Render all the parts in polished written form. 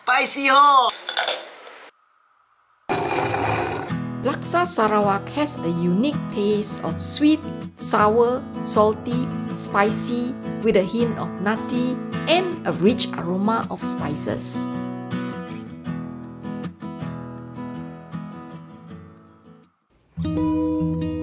Spicy ho! Laksa Sarawak has a unique taste of sweet, sour, salty, spicy with a hint of nutty and a rich aroma of spices.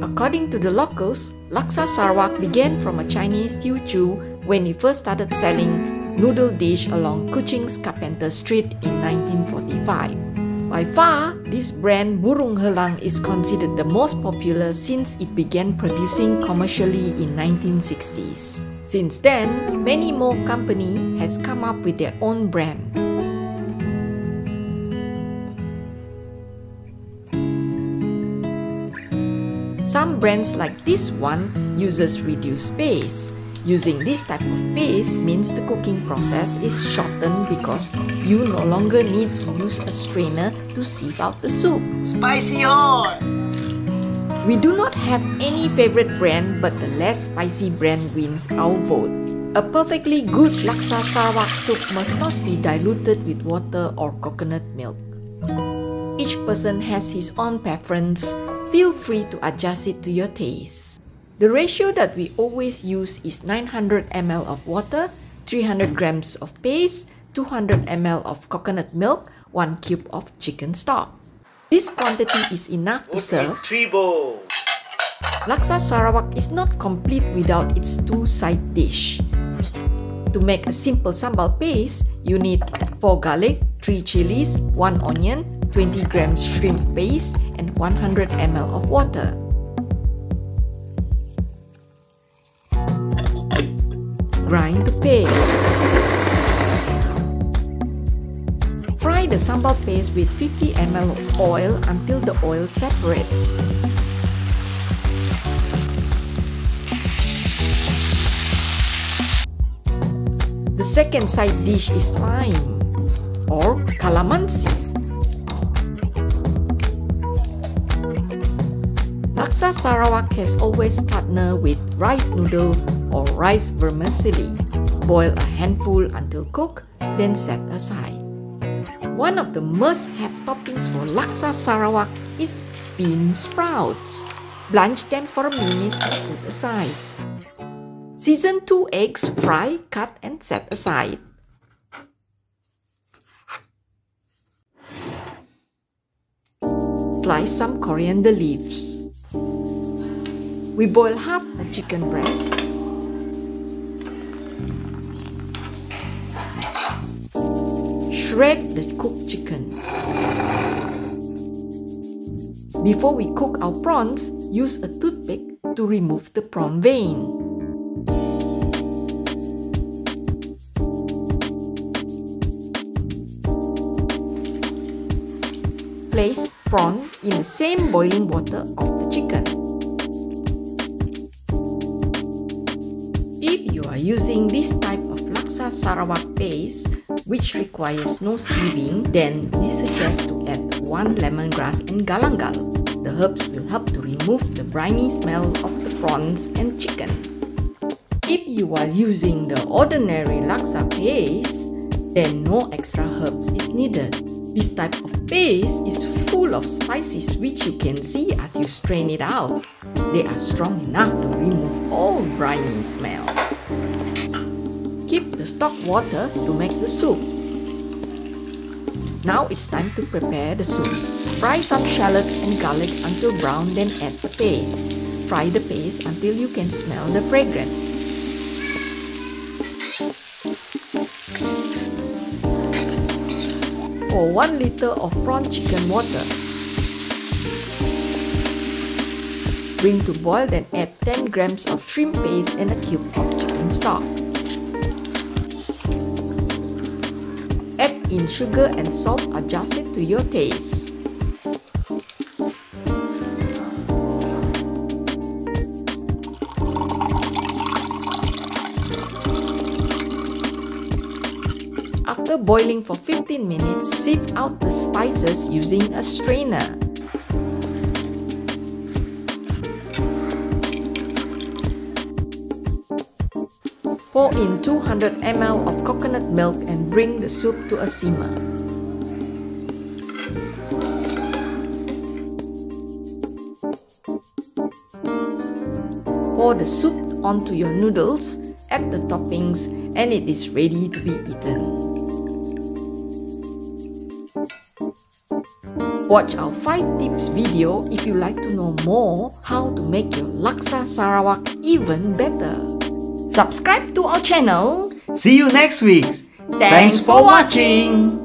According to the locals, Laksa Sarawak began from a Chinese Teochew when it first started selling noodle dish along Kuching's Carpenter Street in 1945. By far, this brand Burung Helang is considered the most popular since it began producing commercially in 1960s. Since then, many more companies has come up with their own brand. Some brands like this one uses reduced paste. Using this type of paste means the cooking process is shortened because you no longer need to use a strainer to sieve out the soup. Spicy hot! We do not have any favorite brand, but the less spicy brand wins our vote. A perfectly good Laksa Sarawak soup must not be diluted with water or coconut milk. Each person has his own preference. Feel free to adjust it to your taste. The ratio that we always use is 900 ml of water, 300 grams of paste, 200 ml of coconut milk, 1 cube of chicken stock. This quantity is enough to serve. 3 bowls. Laksa Sarawak is not complete without its two side dish. To make a simple sambal paste, you need 4 garlic, 3 chilies, 1 onion, 20 grams shrimp paste, and 100 ml of water. Grind to paste. Fry the sambal paste with 50 ml of oil until the oil separates. The second side dish is lime or calamansi. Laksa Sarawak has always partnered with rice noodle or rice vermicelli. Boil a handful until cooked, then set aside. One of the must-have toppings for Laksa Sarawak is bean sprouts. Blanch them for a minute and put aside. Season 2 eggs, fry, cut and set aside. Slice some coriander leaves. We boil half a chicken breast. Shred the cooked chicken. Before we cook our prawns, use a toothpick to remove the prawn vein. Place prawn in the same boiling water of the chicken. If you are using this type of Laksa Sarawak paste, which requires no sieving, then we suggest to add 1 lemongrass and galangal. The herbs will help to remove the briny smell of the prawns and chicken. If you are using the ordinary Laksa paste, then no extra herbs is needed. This type of paste is full of spices which you can see as you strain it out. They are strong enough to remove all briny smell. Keep the stock water to make the soup. Now it's time to prepare the soup. Fry some shallots and garlic until brown, then add the paste. Fry the paste until you can smell the fragrant. Pour 1 liter of prawn chicken water. Bring to boil, then add 10 grams of shrimp paste and a cube of chicken stock. Add in sugar and salt adjusted to your taste. After boiling for 15 minutes, sieve out the spices using a strainer. Pour in 200 ml of coconut milk and bring the soup to a simmer. Pour the soup onto your noodles, add the toppings, and it is ready to be eaten. Watch our 5 tips video if you like to know more how to make your Laksa Sarawak even better. Subscribe to our channel. See you next week. Thanks for watching.